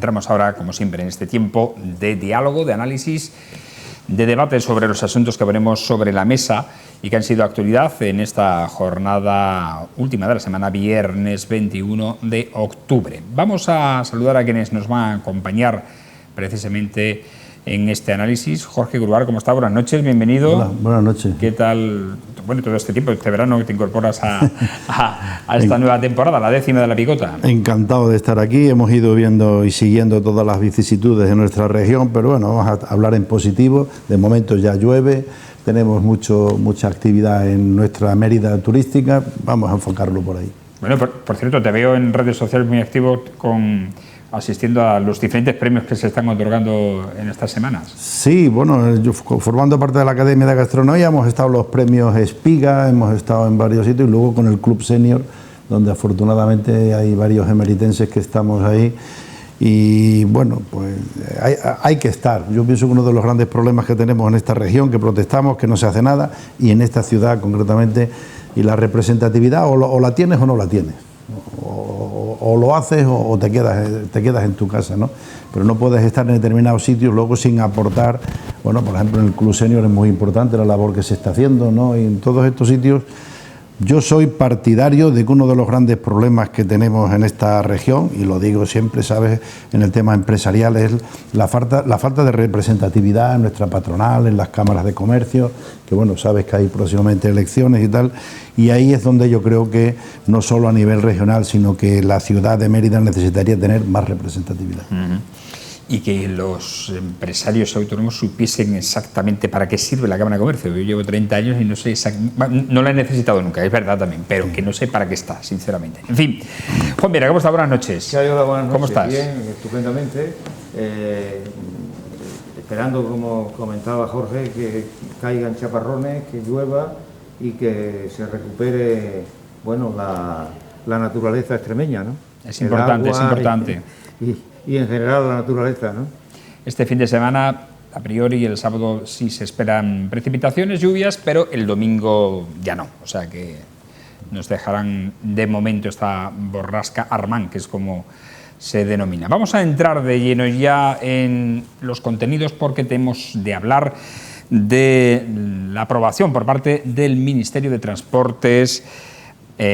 Entramos ahora, como siempre, en este tiempo de diálogo, de análisis, de debate sobre los asuntos que ponemos sobre la mesa y que han sido actualidad en esta jornada última de la semana, viernes 21 de octubre. Vamos a saludar a quienes nos van a acompañar precisamente en este análisis. Jorge Grubar, ¿cómo está? Buenas noches, bienvenido. Hola, buenas noches. ¿Qué tal? Bueno, todo este tiempo, este verano que te incorporas a esta nueva temporada, la 10ª de La Picota. Encantado de estar aquí. Hemos ido viendo y siguiendo todas las vicisitudes de nuestra región, pero bueno, vamos a hablar en positivo. De momento ya llueve, tenemos mucha actividad en nuestra Mérida turística. Vamos a enfocarlo por ahí. Bueno, por cierto, te veo en redes sociales muy activo asistiendo a los diferentes premios que se están otorgando en estas semanas. Sí, bueno, yo, formando parte de la Academia de Gastronomía, hemos estado en los premios Espiga, hemos estado en varios sitios y luego con el Club Senior, donde afortunadamente hay varios emeritenses que estamos ahí. Y bueno, pues hay que estar. Yo pienso que uno de los grandes problemas que tenemos en esta región, que protestamos, que no se hace nada, y en esta ciudad concretamente, y la representatividad, o la tienes o no la tienes. O lo haces o te quedas en tu casa, ¿no? Pero no puedes estar en determinados sitios luego sin aportar. Bueno, por ejemplo, en el Club Senior es muy importante la labor que se está haciendo, ¿no? Y en todos estos sitios yo soy partidario de que uno de los grandes problemas que tenemos en esta región, y lo digo siempre, ¿sabes?, en el tema empresarial, es la falta de representatividad en nuestra patronal, en las cámaras de comercio, que bueno, sabes que hay próximamente elecciones y tal, y ahí es donde yo creo que no solo a nivel regional, sino que la ciudad de Mérida necesitaría tener más representatividad. Y que los empresarios autónomos supiesen exactamente para qué sirve la Cámara de Comercio. Yo llevo 30 años y no sé no la he necesitado nunca, es verdad también, pero que no sé para qué está, sinceramente. En fin, Juan Viera, ¿cómo está? Buenas noches. Hola, buenas noches. ¿Cómo estás? Bien, estupendamente. Esperando, como comentaba Jorge, que caigan chaparrones, que llueva y que se recupere, bueno, la naturaleza extremeña, ¿no? Es importante, es importante. Y en general la naturaleza, ¿no? Este fin de semana, a priori, el sábado sí se esperan precipitaciones, lluvias, pero el domingo ya no. O sea que nos dejarán de momento esta borrasca Armand, que es como se denomina. Vamos a entrar de lleno ya en los contenidos porque tenemos de hablar de la aprobación por parte del Ministerio de Transportes,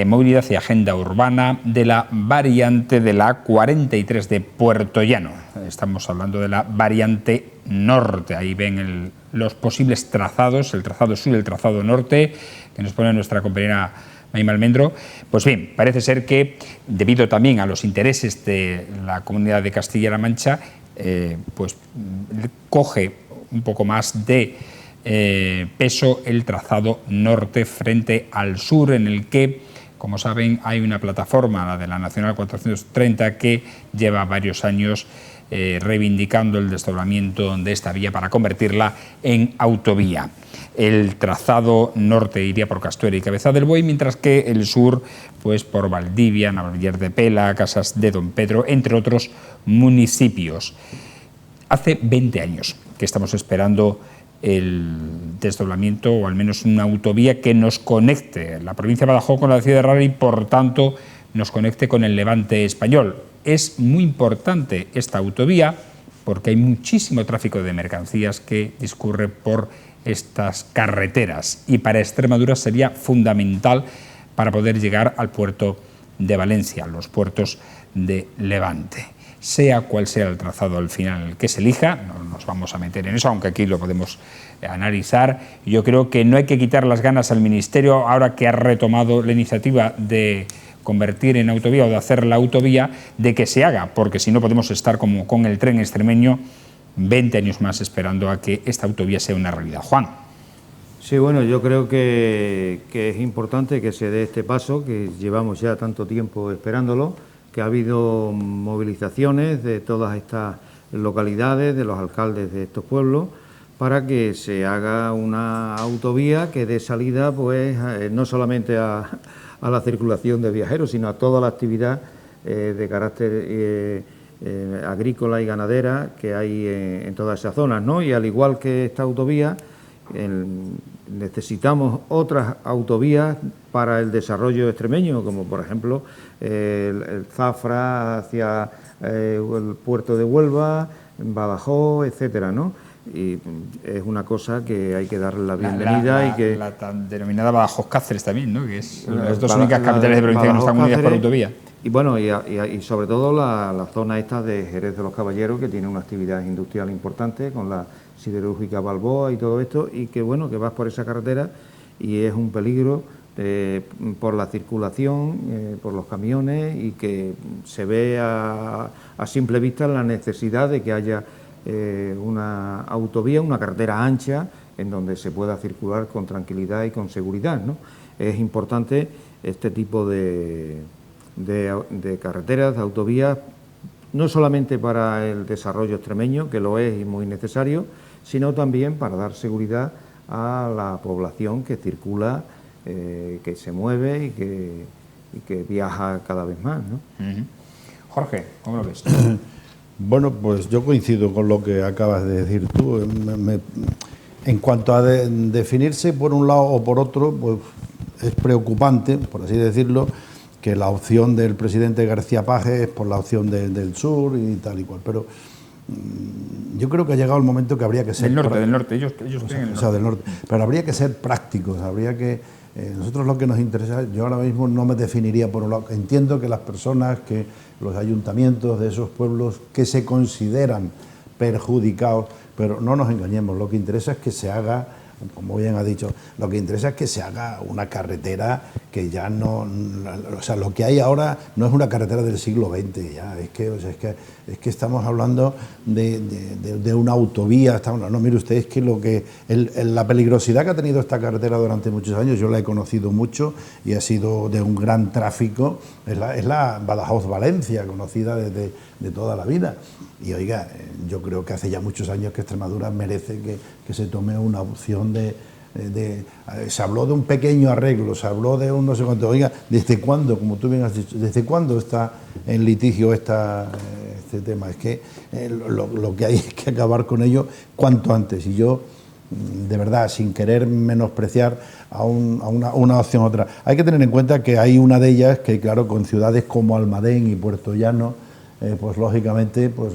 Movilidad y Agenda Urbana de la variante de la A43 de Puerto Llano. Estamos hablando de la variante norte. Ahí ven los posibles trazados, el trazado sur y el trazado norte, que nos pone nuestra compañera Maima Almendro. Pues bien, parece ser que, debido también a los intereses de la Comunidad de Castilla-La Mancha, pues coge un poco más de peso el trazado norte frente al sur, en el que, como saben, hay una plataforma, la de la Nacional 430, que lleva varios años reivindicando el desdoblamiento de esta vía para convertirla en autovía. El trazado norte iría por Castuera y Cabeza del Buey, mientras que el sur, pues por Valdivia, Navaller de Pela, Casas de Don Pedro, entre otros municipios. Hace 20 años que estamos esperando el desdoblamiento, o al menos una autovía que nos conecte la provincia de Badajoz con la ciudad de Rara y, por tanto, nos conecte con el Levante español. Es muy importante esta autovía porque hay muchísimo tráfico de mercancías que discurre por estas carreteras y para Extremadura sería fundamental para poder llegar al puerto de Valencia, los puertos de Levante. Sea cual sea el trazado al final que se elija, no nos vamos a meter en eso, aunque aquí lo podemos analizar. Yo creo que no hay que quitar las ganas al Ministerio, ahora que ha retomado la iniciativa de convertir en autovía o de hacer la autovía, de que se haga, porque si no podemos estar como con el tren extremeño 20 años más esperando a que esta autovía sea una realidad. Juan. Sí, bueno, yo creo que es importante que se dé este paso, que llevamos ya tanto tiempo esperándolo, que ha habido movilizaciones de todas estas localidades, de los alcaldes de estos pueblos, para que se haga una autovía que dé salida, pues, no solamente a la circulación de viajeros, sino a toda la actividad de carácter agrícola y ganadera que hay en todas esas zonas, ¿no? Y al igual que esta autovía, necesitamos otras autovías para el desarrollo extremeño, como por ejemplo el Zafra hacia el puerto de Huelva, Badajoz, etcétera, ¿no? Y es una cosa que hay que darle la bienvenida. La tan denominada Badajoz Cáceres también, ¿no? Que es las dos únicas capitales de provincia que no están unidas por autovía. Y bueno, y sobre todo la zona esta de Jerez de los Caballeros, que tiene una actividad industrial importante con la siderúrgica Balboa y todo esto, y que bueno, que vas por esa carretera y es un peligro por la circulación, por los camiones, y que se ve a simple vista la necesidad de que haya una autovía, una carretera ancha en donde se pueda circular con tranquilidad y con seguridad, ¿no? Es importante este tipo de carreteras, de autovías, no solamente para el desarrollo extremeño, que lo es y muy necesario, sino también para dar seguridad a la población que circula, que se mueve y que viaja cada vez más, ¿no? Jorge, ¿cómo lo ves? Bueno, pues yo coincido con lo que acabas de decir tú. En cuanto a definirse por un lado o por otro, pues es preocupante, por así decirlo, que la opción del presidente García Paje es por la opción del sur y tal y cual. Pero yo creo que ha llegado el momento que habría que ser... Del norte, ellos o sea, del norte. Pero habría que ser prácticos, habría que... nosotros lo que nos interesa, yo ahora mismo no me definiría por un lado. Entiendo que las personas, que los ayuntamientos de esos pueblos que se consideran perjudicados, pero no nos engañemos, lo que interesa es que se haga, como bien ha dicho, lo que interesa es que se haga una carretera que ya no... O sea, lo que hay ahora no es una carretera del siglo XX, ya, es que estamos hablando de una autovía, no, mire usted, es que la peligrosidad que ha tenido esta carretera durante muchos años, yo la he conocido mucho y ha sido de un gran tráfico, es la Badajoz-Valencia, conocida de toda la vida. Y oiga, yo creo que hace ya muchos años que Extremadura merece que se tome una opción se habló de un pequeño arreglo, se habló de un no sé cuánto. Oiga, ¿desde cuándo, como tú bien has dicho, desde cuándo está en litigio este tema? Es que lo que hay es que acabar con ello cuanto antes. Y yo, de verdad, sin querer menospreciar a una opción u otra, hay que tener en cuenta que hay una de ellas que, claro, con ciudades como Almadén y Puerto Llano, pues lógicamente pues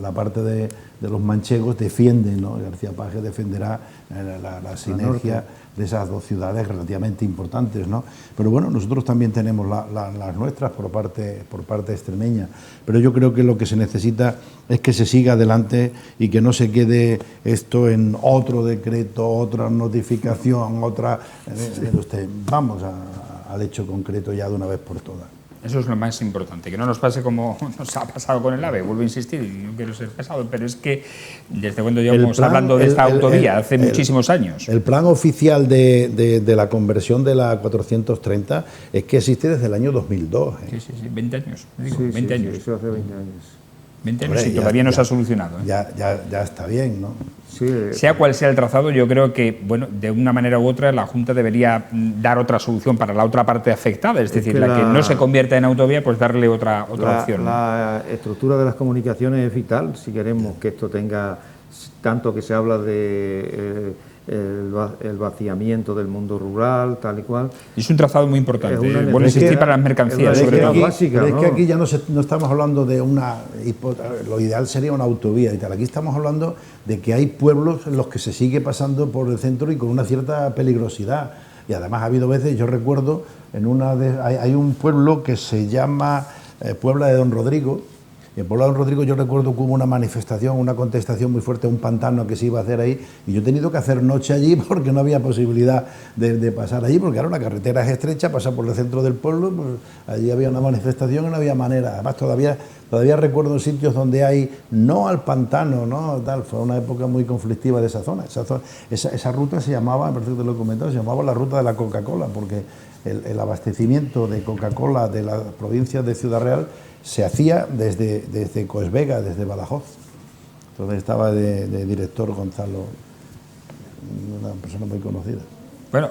la parte de los manchegos defiende, ¿no? García Paje defenderá la sinergia de esas dos ciudades relativamente importantes, ¿no? Pero bueno, nosotros también tenemos las nuestras por parte extremeña, pero yo creo que lo que se necesita es que se siga adelante y que no se quede esto en otro decreto, otra notificación, vamos al hecho concreto ya de una vez por todas. Eso es lo más importante, que no nos pase como nos ha pasado con el AVE. Vuelvo a insistir, y no quiero ser pesado, pero es que desde cuando llevamos hablando de esta autovía, hace muchísimos años. El plan oficial de la conversión de la 430 es que existe desde el año 2002. Sí, 20 años. Digo, sí, 20 años. Sí, eso hace 20 años. 20 años y todavía no se ha solucionado. Ya está bien, ¿no? Sí, sea cual sea el trazado, yo creo que, bueno, de una manera u otra la Junta debería dar otra solución para la otra parte afectada, es decir, la que no se convierta en autovía, pues darle otra opción. La estructura de las comunicaciones es vital si queremos que esto tenga, tanto que se habla de el vaciamiento del mundo rural, tal y cual. Y es un trazado muy importante, bueno, existir para las mercancías, sobre todo. Pero es que aquí ya no estamos hablando de lo ideal sería una autovía y tal, aquí estamos hablando de que hay pueblos en los que se sigue pasando por el centro y con una cierta peligrosidad. Y además ha habido veces, yo recuerdo, hay un pueblo que se llama Puebla de Don Rodrigo. Y en Puebla de Don Rodrigo yo recuerdo que hubo una manifestación, una contestación muy fuerte, un pantano que se iba a hacer ahí, y yo he tenido que hacer noche allí porque no había posibilidad de pasar allí, porque ahora la carretera es estrecha, pasa por el centro del pueblo, pues allí había una manifestación y no había manera. Además todavía recuerdo sitios donde hay, no al pantano, no tal, fue una época muy conflictiva de esa zona. Esa ruta se llamaba, me parece que te lo he comentado, se llamaba la ruta de la Coca-Cola, porque el abastecimiento de Coca-Cola de las provincias de Ciudad Real se hacía desde Coesvega, desde Badajoz. Entonces estaba de director Gonzalo, una persona muy conocida. Bueno,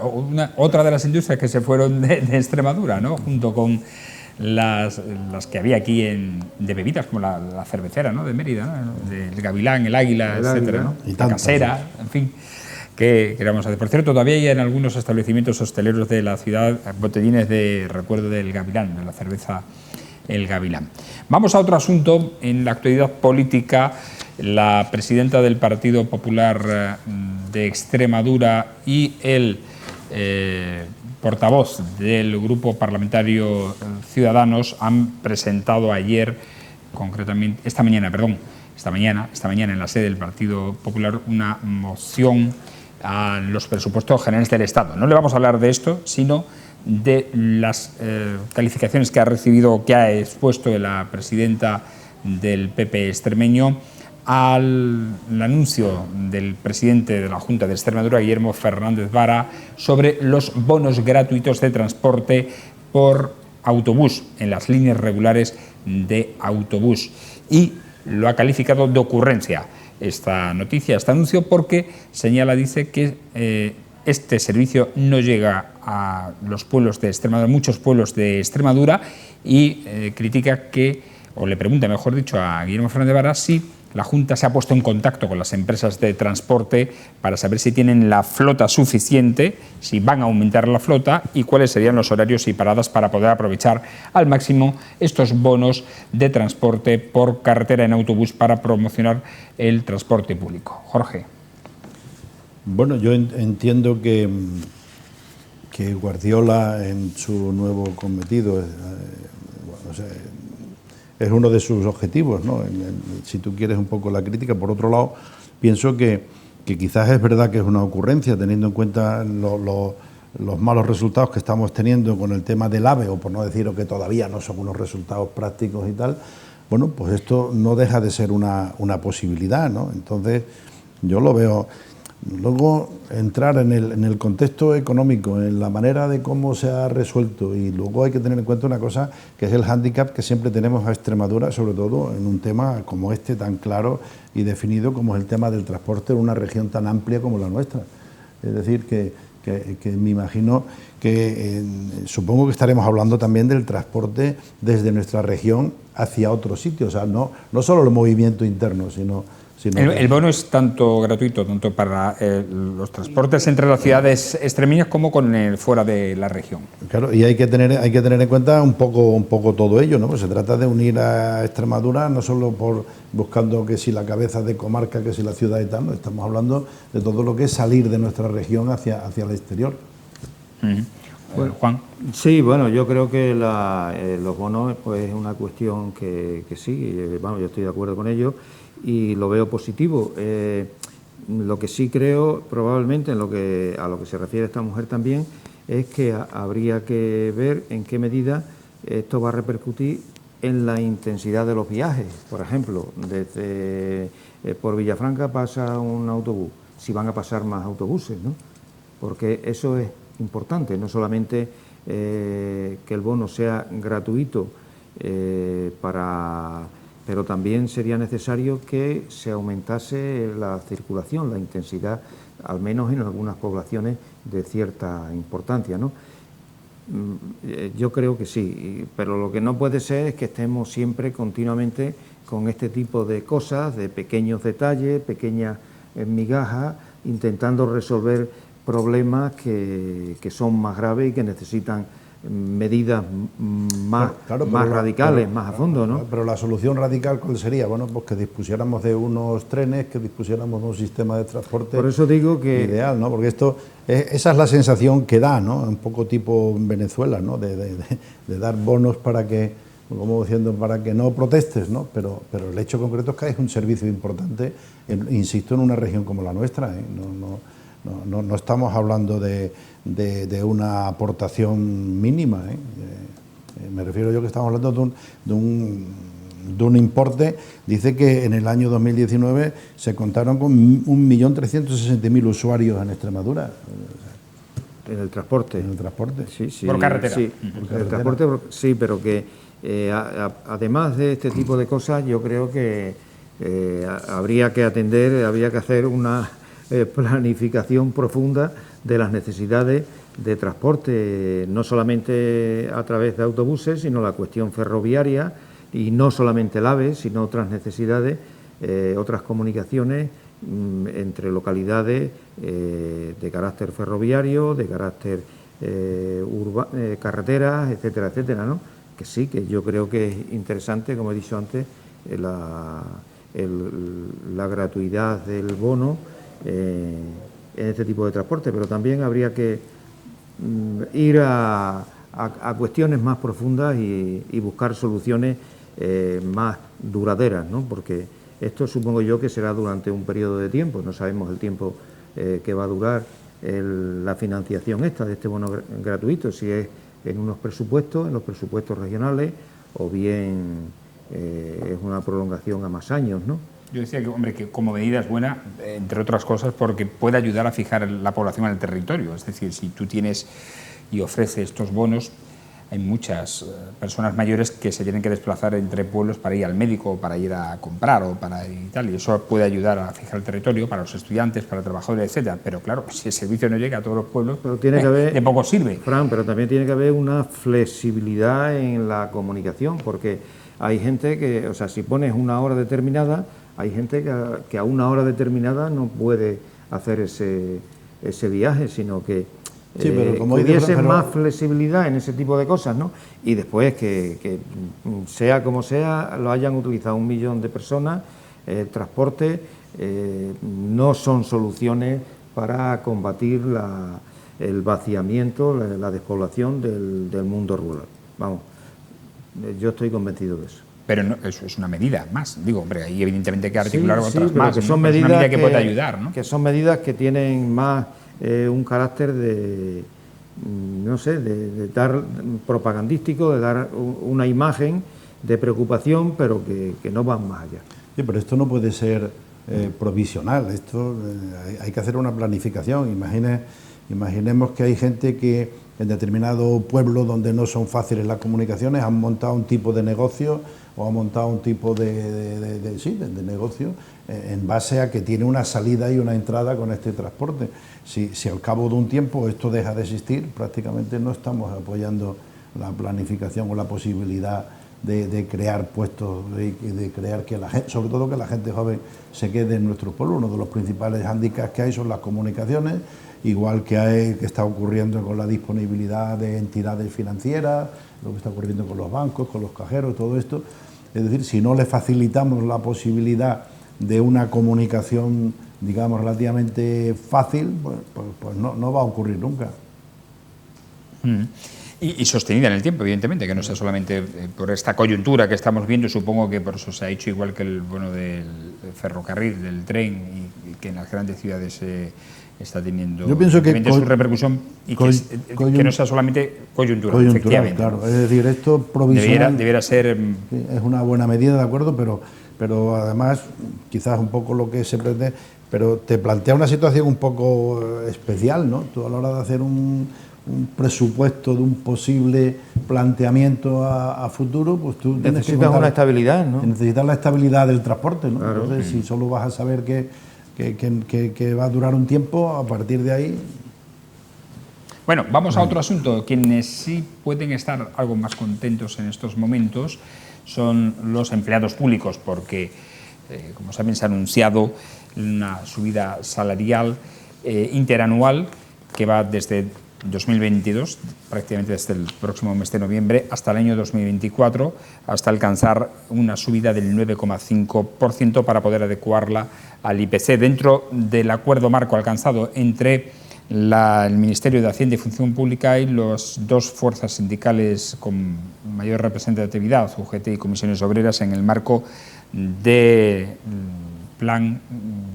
otra de las industrias que se fueron de Extremadura, ¿no? Junto con las que había aquí de bebidas, como la cervecera, ¿no? De Mérida, ¿no? Del Gavilán, el Águila, etcétera, ¿no? La Casera, en fin. ¿Qué vamos a hacer? Por cierto, todavía hay en algunos establecimientos hosteleros de la ciudad botellines de recuerdo del Gavilán, de la cerveza El Gavilán. Vamos a otro asunto. En la actualidad política, la presidenta del Partido Popular de Extremadura y el portavoz del Grupo Parlamentario Ciudadanos han presentado ayer, concretamente, esta mañana en la sede del Partido Popular, una moción a los presupuestos generales del Estado. No le vamos a hablar de esto, sino de las calificaciones que ha recibido, que ha expuesto la presidenta del PP extremeño al anuncio del presidente de la Junta de Extremadura, Guillermo Fernández Vara, sobre los bonos gratuitos de transporte por autobús en las líneas regulares de autobús. Y lo ha calificado de ocurrencia esta noticia, este anuncio, porque señala, dice que este servicio no llega a los pueblos de Extremadura, muchos pueblos de Extremadura, y critica que, o le pregunta, mejor dicho, a Guillermo Fernández Vara si la Junta se ha puesto en contacto con las empresas de transporte para saber si tienen la flota suficiente, si van a aumentar la flota y cuáles serían los horarios y paradas para poder aprovechar al máximo estos bonos de transporte por carretera en autobús para promocionar el transporte público. Jorge. Bueno, yo entiendo que Guardiola, en su nuevo cometido, es uno de sus objetivos, ¿no? Si tú quieres un poco la crítica. Por otro lado, pienso que quizás es verdad que es una ocurrencia, teniendo en cuenta los malos resultados que estamos teniendo con el tema del AVE, o por no decir que todavía no son unos resultados prácticos y tal. Bueno, pues esto no deja de ser una posibilidad, ¿no? Entonces, yo lo veo. Luego, entrar en el contexto económico, en la manera de cómo se ha resuelto, y luego hay que tener en cuenta una cosa, que es el hándicap que siempre tenemos a Extremadura, sobre todo en un tema como este, tan claro y definido como es el tema del transporte en una región tan amplia como la nuestra. Es decir, que me imagino que supongo que estaremos hablando también del transporte desde nuestra región hacia otros sitios, o sea, no solo el movimiento interno, sino el bono es tanto gratuito, tanto para los transportes entre las ciudades extremeñas como fuera de la región. Claro, y hay que tener en cuenta un poco todo ello, ¿no? Pues se trata de unir a Extremadura, no solo buscando que si la cabeza de comarca, que si la ciudad y tal, no, estamos hablando de todo lo que es salir de nuestra región hacia el exterior. Bueno, Juan. Sí, bueno, yo creo que los bonos pues, es una cuestión que sí, vamos, yo estoy de acuerdo con ello y lo veo positivo. Lo que sí creo, probablemente, a lo que se refiere esta mujer también, es que habría que ver en qué medida esto va a repercutir en la intensidad de los viajes. Por ejemplo, desde por Villafranca pasa un autobús, si van a pasar más autobuses, ¿no? Porque eso es importante, no solamente que el bono sea gratuito, pero también sería necesario que se aumentase la circulación, la intensidad, al menos en algunas poblaciones de cierta importancia, ¿no? Yo creo que sí, pero lo que no puede ser es que estemos siempre continuamente con este tipo de cosas, de pequeños detalles, pequeñas migajas, intentando resolver problemas que son más graves y que necesitan medidas más radicales, más a fondo, ¿no? Pero la solución radical, ¿cuál sería? Bueno, pues que dispusiéramos de unos trenes, que dispusiéramos de un sistema de transporte. Por eso digo que ideal, ¿no? Porque esa es la sensación que da, ¿no? Un poco tipo Venezuela, ¿no? De dar bonos para que, como diciendo, para que no protestes, ¿no? Pero el hecho concreto es que es un servicio importante, insisto, en una región como la nuestra, ¿eh? No estamos hablando de una aportación mínima, ¿eh? Me refiero yo que estamos hablando de un importe. Dice que en el año 2019 se contaron con 1.360.000 usuarios en Extremadura. En el transporte. En el transporte. Sí, por carretera. Sí, por el transporte, sí, pero que además de este tipo de cosas, yo creo que habría que hacer una planificación profunda de las necesidades de transporte, no solamente a través de autobuses, sino la cuestión ferroviaria, y no solamente el AVE, sino otras necesidades, otras comunicaciones entre localidades de carácter ferroviario, de carácter carreteras, etcétera, etcétera, ¿no? Que sí, que yo creo que es interesante, como he dicho antes, la gratuidad del bono en este tipo de transporte, pero también habría que ir a cuestiones más profundas y buscar soluciones más duraderas, ¿no? Porque esto supongo yo que será durante un periodo de tiempo, no sabemos el tiempo que va a durar la financiación de este bono gratuito, si es en unos presupuestos, en los presupuestos regionales, o bien es una prolongación a más años, ¿no? Yo decía que, hombre, que como medida es buena, entre otras cosas, porque puede ayudar a fijar la población en el territorio. Es decir, si tú tienes y ofreces estos bonos, hay muchas personas mayores que se tienen que desplazar entre pueblos para ir al médico, o para ir a comprar o para ir y tal, y eso puede ayudar a fijar el territorio para los estudiantes, para trabajadores, etcétera. Pero claro, si el servicio no llega a todos los pueblos, pero tiene que haber, de poco sirve. Fran, pero también tiene que haber una flexibilidad en la comunicación, porque hay gente que, o sea, si pones una hora determinada, hay gente que a una hora determinada no puede hacer ese viaje, sino que sí, pero como hubiese más flexibilidad en ese tipo de cosas, ¿no? Y después que sea como sea, lo hayan utilizado 1 millón de personas, el transporte no son soluciones para combatir el vaciamiento, la despoblación del mundo rural. Vamos, yo estoy convencido de eso. Pero no, eso es una medida más. Digo, hombre, ahí evidentemente hay que articular otras más. Que son ¿no? medidas es una medida que puede ayudar, ¿no? Que son medidas que tienen más un carácter de, no sé, de dar propagandístico, de dar una imagen de preocupación, pero que no van más allá. Sí, pero esto no puede ser provisional, esto hay que hacer una planificación. Imaginemos que hay gente que en determinado pueblo donde no son fáciles las comunicaciones han montado un tipo de negocio o han montado un tipo de negocio en base a que tiene una salida y una entrada con este transporte. Si al cabo de un tiempo esto deja de existir, prácticamente no estamos apoyando la planificación o la posibilidad de crear puestos, de crear que la gente, sobre todo que la gente joven se quede en nuestro pueblo. Uno de los principales hándicaps que hay son las comunicaciones, igual que está ocurriendo con la disponibilidad de entidades financieras, lo que está ocurriendo con los bancos, con los cajeros, todo esto. Es decir, si no le facilitamos la posibilidad de una comunicación, digamos, relativamente fácil, pues no va a ocurrir nunca. Y sostenida en el tiempo, evidentemente, que no sea solamente por esta coyuntura que estamos viendo. Supongo que por eso se ha hecho igual que el bono del ferrocarril, del tren, y que en las grandes ciudades está teniendo, yo pienso que su repercusión, y que no sea solamente coyuntural, efectivamente. Claro. Es decir, esto provisional debiera ser... Sí, es una buena medida, de acuerdo, pero además, quizás un poco lo que se pretende, pero te plantea una situación un poco especial, ¿no? Tú a la hora de hacer un presupuesto de un posible planteamiento a futuro, pues tú necesitas una estabilidad, ¿no? Necesitas la estabilidad del transporte, ¿no? Claro. Entonces, si solo vas a saber que va a durar un tiempo, a partir de ahí... Bueno, vamos a otro asunto. Quienes sí pueden estar algo más contentos en estos momentos son los empleados públicos, porque, como saben, se ha anunciado una subida salarial interanual que va desde 2022, prácticamente desde el próximo mes de noviembre, hasta el año 2024, hasta alcanzar una subida del 9,5% para poder adecuarla al IPC, dentro del acuerdo marco alcanzado entre el Ministerio de Hacienda y Función Pública y las dos fuerzas sindicales con mayor representatividad, UGT y Comisiones Obreras, en el marco del plan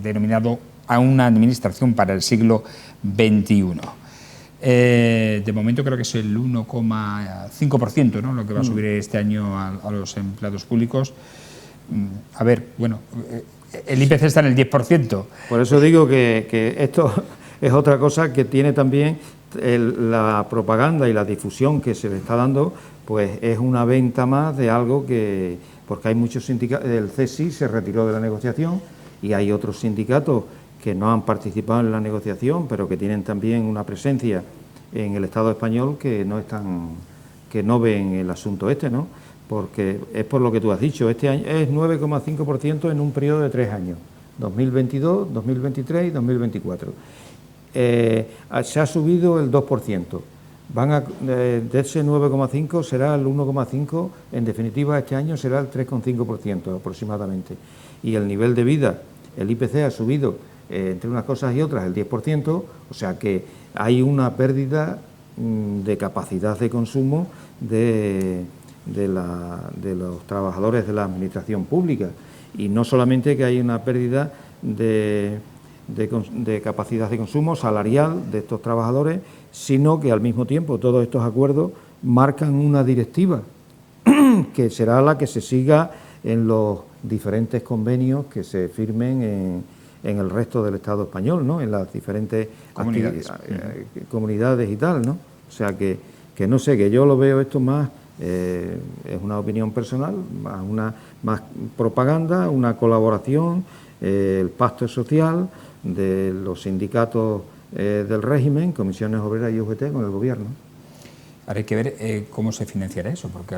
denominado A una Administración para el siglo XXI. De momento creo que es el 1,5%, ¿no?, lo que va a subir este año a los empleados públicos. A ver, bueno, el IPC está en el 10%. Por eso digo que esto es otra cosa que tiene también la propaganda y la difusión que se le está dando, pues es una venta más de algo que... Porque hay muchos sindicatos, el CESI se retiró de la negociación y hay otros sindicatos que no han participado en la negociación, pero que tienen también una presencia en el Estado español que no ven el asunto porque es por lo que tú has dicho, este año es 9,5% en un periodo de 3 años, 2022, 2023 y 2024. Se ha subido el 2%. De ese 9,5 será el 1,5, en definitiva este año será el 3,5% aproximadamente. Y el nivel de vida, el IPC ha subido entre unas cosas y otras el 10%, o sea que hay una pérdida de capacidad de consumo de los trabajadores de la administración pública. Y no solamente que hay una pérdida de capacidad de consumo salarial de estos trabajadores, sino que al mismo tiempo todos estos acuerdos marcan una directiva que será la que se siga en los diferentes convenios que se firmen en el resto del Estado español, ¿no? En las diferentes comunidades y tal, ¿no? O sea que no sé, que yo lo veo esto más, es una opinión personal, más propaganda, una colaboración, el pacto social de los sindicatos del régimen, comisiones obreras y UGT con el gobierno. Ahora hay que ver cómo se financiará eso, porque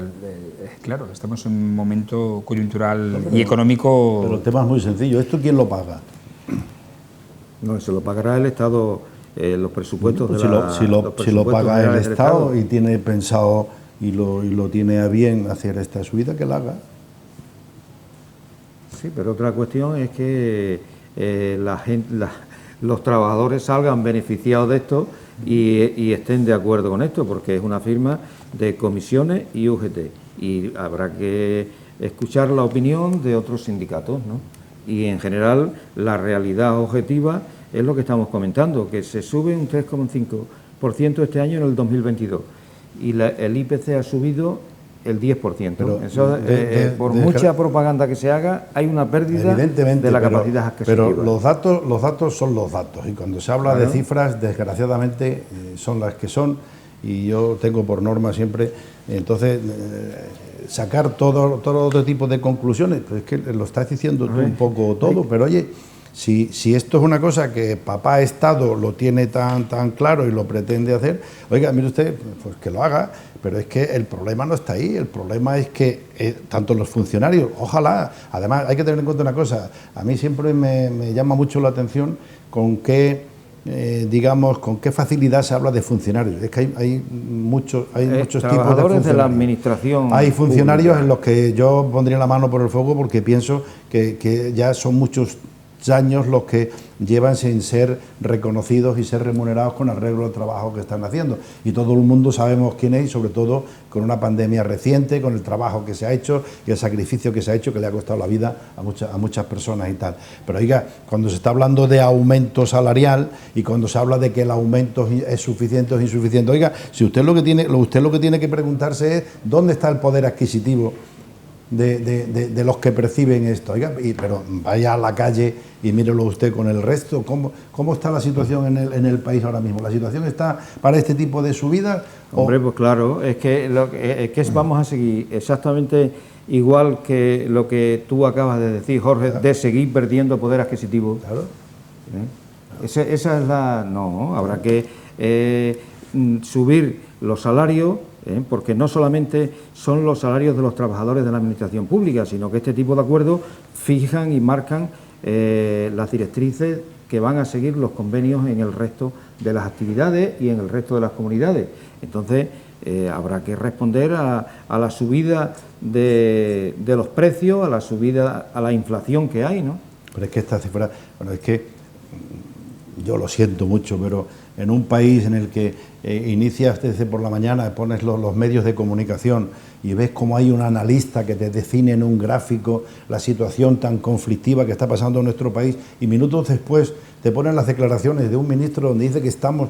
claro, estamos en un momento coyuntural y económico. Pero el tema es muy sencillo. ¿Esto quién lo paga? No, se lo pagará el Estado, los presupuestos pues de si lo paga el Estado y tiene pensado y lo tiene a bien hacer esta subida, que la haga. Sí, pero otra cuestión es que los trabajadores salgan beneficiados de esto y estén de acuerdo con esto, porque es una firma de comisiones y UGT, y habrá que escuchar la opinión de otros sindicatos, ¿no? Y en general la realidad objetiva es lo que estamos comentando, que se sube un 3,5% este año en el 2022 y el IPC ha subido el 10%. Pero eso, por mucha propaganda que se haga, hay una pérdida de la capacidad adquisitiva. Pero los datos son los datos, y cuando se habla de cifras, desgraciadamente, son las que son, y yo tengo por norma siempre, entonces, sacar todo otro tipo de conclusiones, pues es que lo estás diciendo tú un poco todo, pero oye, si esto es una cosa que papá Estado lo tiene tan claro y lo pretende hacer, oiga, mire usted, pues que lo haga, pero es que el problema no está ahí, el problema es que tanto los funcionarios, ojalá, además hay que tener en cuenta una cosa, a mí siempre me llama mucho la atención con qué con qué facilidad se habla de funcionarios. Es que hay muchos tipos de funcionarios. De la administración. Hay funcionarios pública en los que yo pondría la mano por el fuego porque pienso que ya son muchos años los que llevan sin ser reconocidos y ser remunerados con arreglo al trabajo que están haciendo. Y todo el mundo sabemos quién es, y sobre todo con una pandemia reciente, con el trabajo que se ha hecho y el sacrificio que se ha hecho, que le ha costado la vida a muchas personas y tal. Pero oiga, cuando se está hablando de aumento salarial y cuando se habla de que el aumento es suficiente o es insuficiente, oiga, si usted lo que tiene que preguntarse es ¿dónde está el poder adquisitivo de los que perciben esto? Oiga, pero vaya a la calle y mírelo usted con el resto. ¿Cómo está la situación en el país ahora mismo? ¿La situación está para este tipo de subidas? Hombre, pues claro, es que vamos a seguir exactamente igual que lo que tú acabas de decir, Jorge, de seguir perdiendo poder adquisitivo. Claro. Esa es la... No, habrá que subir los salarios, porque no solamente son los salarios de los trabajadores de la administración pública, sino que este tipo de acuerdos fijan y marcan las directrices que van a seguir los convenios en el resto de las actividades y en el resto de las comunidades. Entonces, habrá que responder a la subida de los precios, a la subida, a la inflación que hay, ¿no? Pero es que esta cifra, bueno, es que yo lo siento mucho, pero en un país en el que inicias desde por la mañana, pones los medios de comunicación y ves cómo hay un analista que te define en un gráfico la situación tan conflictiva que está pasando en nuestro país, y minutos después te ponen las declaraciones de un ministro donde dice que estamos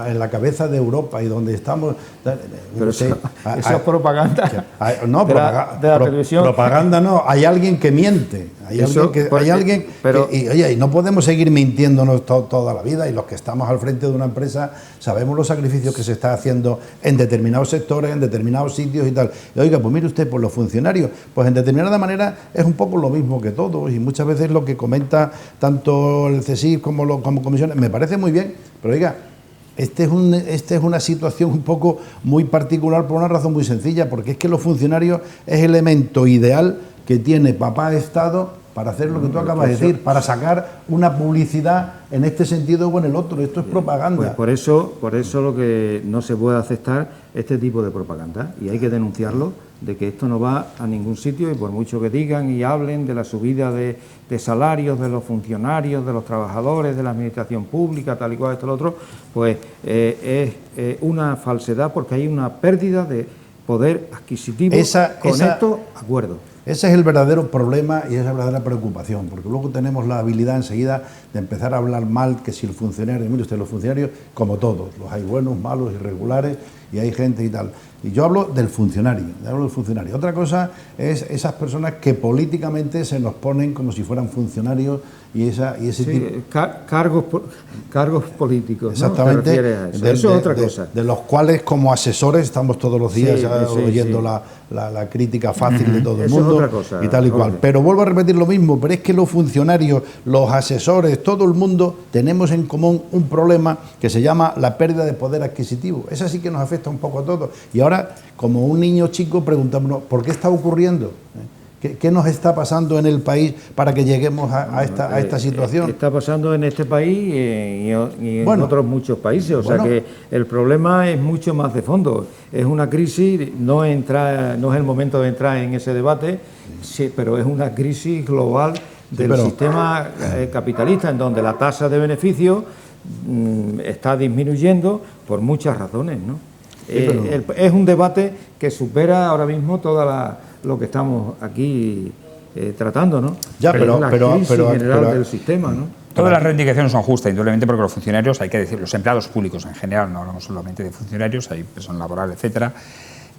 en la cabeza de Europa y donde estamos... Pero eso es propaganda. No, de la televisión. Propaganda no, hay alguien que miente. Y no podemos seguir mintiéndonos toda la vida, y los que estamos al frente de una empresa sabemos los sacrificios que se está haciendo en determinados sectores, en determinados sitios y tal. Y oiga, pues mire usted, por los funcionarios, pues en determinada manera es un poco lo mismo que todos, y muchas veces lo que comenta tanto el CSIC como comisiones me parece muy bien, pero oiga, esta es una situación un poco muy particular por una razón muy sencilla, porque es que los funcionarios es el elemento ideal que tiene papá Estado para hacer lo que tú acabas de decir, para sacar una publicidad en este sentido o en el otro. Esto es propaganda. Pues por eso lo que no se puede aceptar este tipo de propaganda, y hay que denunciarlo, de que esto no va a ningún sitio, y por mucho que digan y hablen de la subida de salarios de los funcionarios, de los trabajadores, de la administración pública, tal y cual, esto, lo otro, pues es una falsedad, porque hay una pérdida de poder adquisitivo con estos acuerdos. Ese es el verdadero problema y esa es la verdadera preocupación, porque luego tenemos la habilidad enseguida de empezar a hablar mal, que si el funcionario, mire usted, los funcionarios, como todos, los hay buenos, malos, irregulares, y hay gente y tal. Y yo hablo del funcionario, Otra cosa es esas personas que políticamente se nos ponen como si fueran funcionarios y ese tipo... Cargos políticos, exactamente, ¿no? ¿Te refieres a eso? Eso es otra cosa. De los cuales como asesores estamos todos los días oyendo la crítica fácil de todo el mundo, es otra cosa, y tal y cual. Pero vuelvo a repetir lo mismo, pero es que los funcionarios, los asesores, todo el mundo tenemos en común un problema que se llama la pérdida de poder adquisitivo. Esa sí que nos afecta un poco a todos. Y ahora, como un niño chico, preguntámonos, ¿por qué está ocurriendo? ¿Qué nos está pasando en el país para que lleguemos a esta situación? Está pasando en este país y en otros muchos países, o sea que el problema es mucho más de fondo. Es una crisis, no es el momento de entrar en ese debate, sí, pero es una crisis global del sistema capitalista, en donde la tasa de beneficio está disminuyendo por muchas razones, ¿no? Es un debate que supera ahora mismo lo que estamos aquí tratando, ¿no? Ya, pero la crisis general del sistema, ¿no? Todas las reivindicaciones son justas, indudablemente, porque los funcionarios, hay que decir, los empleados públicos en general, no hablamos solamente de funcionarios, hay personal laboral, etcétera,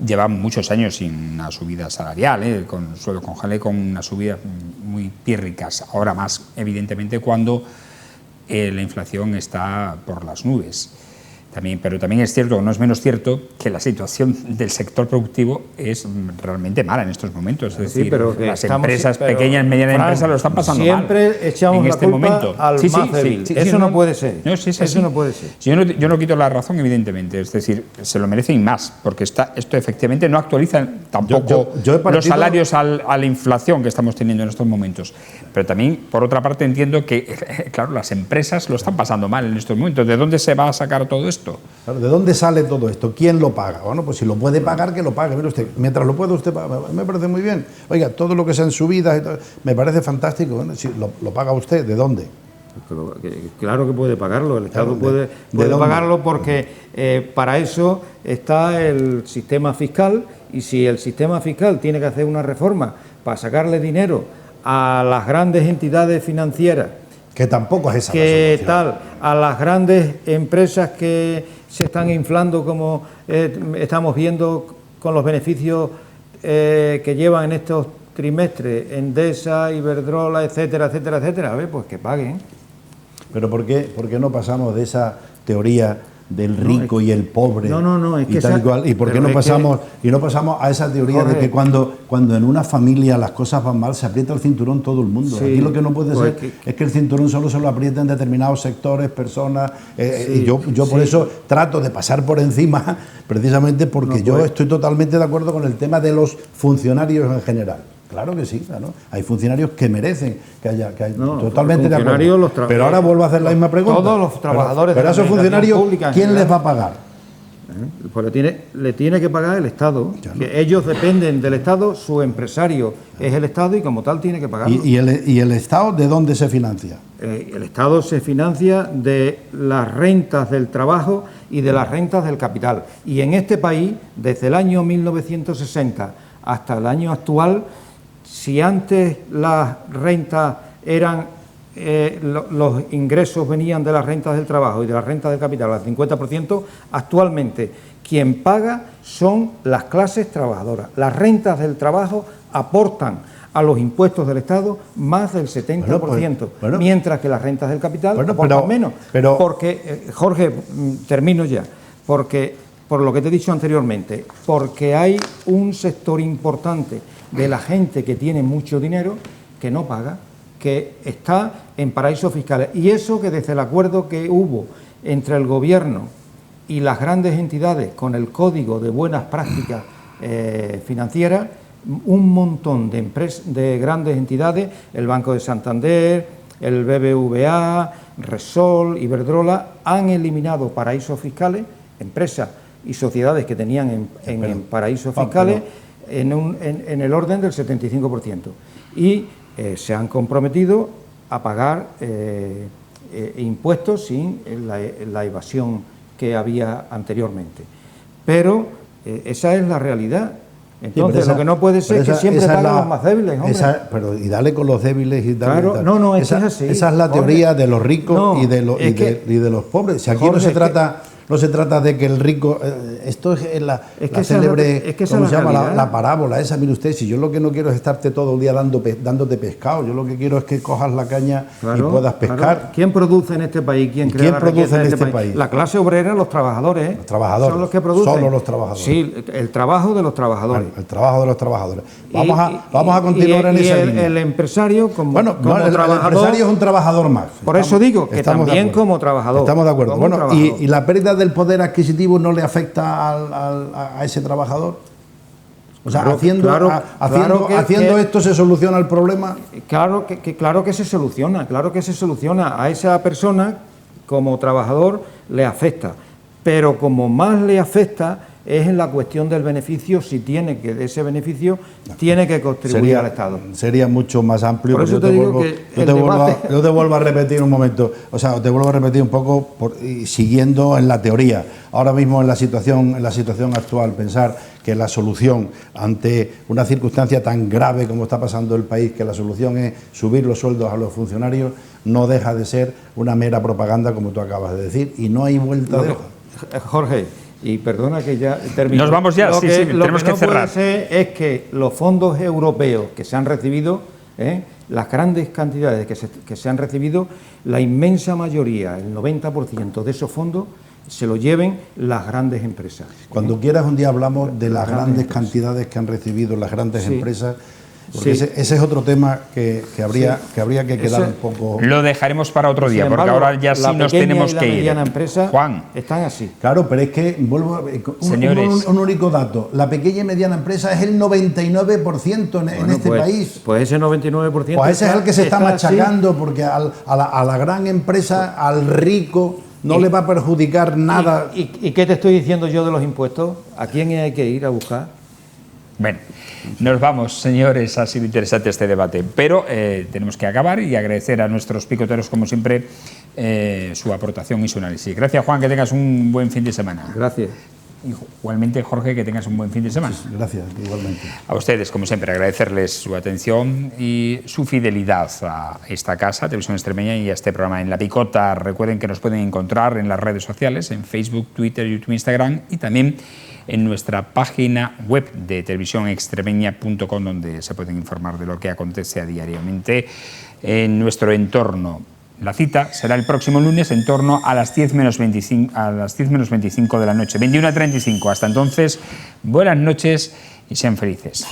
llevan muchos años sin una subida salarial, con sueldo congelado, con unas subidas muy pírricas. Ahora más, evidentemente, cuando la inflación está por las nubes. Pero también es cierto, no es menos cierto, que la situación del sector productivo es realmente mala en estos momentos. Es decir, pero las empresas, pequeñas y medianas empresas, lo están pasando siempre mal. Siempre echamos la culpa al más débil. Eso no puede ser. Eso no puede ser. Yo no quito la razón, evidentemente. Es decir, se lo merecen más, porque esto efectivamente no actualiza tampoco los salarios a la inflación que estamos teniendo en estos momentos. Pero también, por otra parte, entiendo que, claro, las empresas lo están pasando mal en estos momentos. ¿De dónde se va a sacar todo esto? Claro, ¿de dónde sale todo esto? ¿Quién lo paga? Bueno, pues si lo puede pagar, que lo pague. Mire usted, mientras lo pueda usted pagar, me parece muy bien. Oiga, todo lo que sean subidas y todo, me parece fantástico. Bueno, si lo paga usted, ¿de dónde? Claro que puede pagarlo, el Estado puede pagarlo, porque para eso está el sistema fiscal, y si el sistema fiscal tiene que hacer una reforma para sacarle dinero a las grandes entidades financieras, que tampoco es esa que tal, a las grandes empresas que se están inflando, como estamos viendo con los beneficios que llevan en estos trimestres, Endesa, Iberdrola, etcétera, etcétera, etcétera, a ver, pues que paguen. Pero ¿por qué no pasamos de esa teoría del rico y el pobre? Es que tal y cual, ¿y por qué no pasamos a esa teoría de que cuando en una familia las cosas van mal se aprieta el cinturón todo el mundo? Sí, aquí lo que no puede ser es que el cinturón solo se lo aprieten determinados sectores, personas, y yo por eso trato de pasar por encima, precisamente porque yo estoy totalmente de acuerdo con el tema de los funcionarios en general. Claro que sí, claro. Hay funcionarios que merecen que haya totalmente de acuerdo. Pero ahora vuelvo a hacer la misma pregunta. Todos los trabajadores pero a esos funcionarios, ¿quién les va a pagar? Pues le tiene que pagar el Estado. Que ellos dependen del Estado, su empresario es el Estado y como tal tiene que pagarlo. ¿Y el Estado de dónde se financia? El Estado se financia de las rentas del trabajo y de las rentas del capital. Y en este país, desde el año 1960 hasta el año actual, si antes las rentas eran, los ingresos venían de las rentas del trabajo y de las rentas del capital al 50%, actualmente quien paga son las clases trabajadoras. Las rentas del trabajo aportan a los impuestos del Estado más del 70%, mientras que las rentas del capital aportan menos. Porque, Jorge, termino ya, porque por lo que te he dicho anteriormente, porque hay un sector importante de la gente que tiene mucho dinero que no paga, que está en paraísos fiscales. Y eso que desde el acuerdo que hubo entre el Gobierno y las grandes entidades con el Código de Buenas Prácticas Financieras, un montón de grandes entidades, el Banco de Santander, el BBVA, Repsol, Iberdrola, han eliminado paraísos fiscales, empresas y sociedades que tenían en paraísos fiscales en el orden del 75%. Y se han comprometido a pagar impuestos sin la evasión que había anteriormente. Pero esa es la realidad. Entonces, lo que no puede ser es que siempre paguen los más débiles, hombre. Y dale con los débiles y dale. Claro, no, es así. Esa es la teoría de los ricos y de los pobres. Si aquí no se trata de que el rico... esto es la célebre... ¿Cómo se llama? La parábola esa. Mire usted, si yo lo que no quiero es estarte todo el día dándote pescado. Yo lo que quiero es que cojas la caña y puedas pescar. Claro. ¿Quién produce en este país? ¿Quién produce en este país? La clase obrera, los trabajadores. Los trabajadores. Son los que producen. Solo los trabajadores. Sí, el trabajo de los trabajadores. Bueno, el trabajo de los trabajadores. Vamos a continuar en esa línea. El empresario como trabajador... El empresario es un trabajador más. Por eso digo que también como trabajador. Estamos de acuerdo. Bueno, y la pérdida del poder adquisitivo no le afecta a ese trabajador. O sea, haciendo esto se soluciona el problema. Claro que se soluciona, A esa persona como trabajador le afecta, pero como más le afecta es en la cuestión del beneficio, si tiene que de ese beneficio tiene que contribuir al Estado. Sería mucho más amplio. Por eso te digo que yo te vuelvo a repetir un momento, o sea, te vuelvo a repetir un poco siguiendo en la teoría. Ahora mismo en la situación actual, pensar que la solución ante una circunstancia tan grave como está pasando el país, que la solución es subir los sueldos a los funcionarios, no deja de ser una mera propaganda, como tú acabas de decir, y no hay vuelta de hoja. Jorge, y perdona que ya termine. Nos vamos ya, tenemos que cerrar. Puede ser es que los fondos europeos que se han recibido, las grandes cantidades que se han recibido, la inmensa mayoría, el 90% de esos fondos, se lo lleven las grandes empresas. Cuando quieras un día hablamos de las grandes cantidades que han recibido las grandes empresas, porque ese es otro tema que habría que quedar un poco... Lo dejaremos para otro día, porque ahora ya sí nos tenemos que ir. Juan, están así. Claro, pero es que, un único dato, la pequeña y mediana empresa es el 99% en este país. Pues ese 99%... Pues ese es el que se está machacando, porque a la gran empresa, al rico... No le va a perjudicar nada. ¿Y qué te estoy diciendo yo de los impuestos? ¿A quién hay que ir a buscar? Bueno, nos vamos, señores, ha sido interesante este debate, pero tenemos que acabar y agradecer a nuestros picoteros, como siempre, su aportación y su análisis. Gracias, Juan, que tengas un buen fin de semana. Gracias. Igualmente, Jorge, que tengas un buen fin de semana. Gracias, igualmente. A ustedes, como siempre, agradecerles su atención y su fidelidad a esta casa, Televisión Extremeña, y a este programa En la Picota. Recuerden que nos pueden encontrar en las redes sociales, en Facebook, Twitter, YouTube, Instagram, y también en nuestra página web de televisionextremeña.com, donde se pueden informar de lo que acontece diariamente en nuestro entorno. La cita será el próximo lunes en torno a las 10 menos 25 de la noche, 21:35. Hasta entonces, buenas noches y sean felices.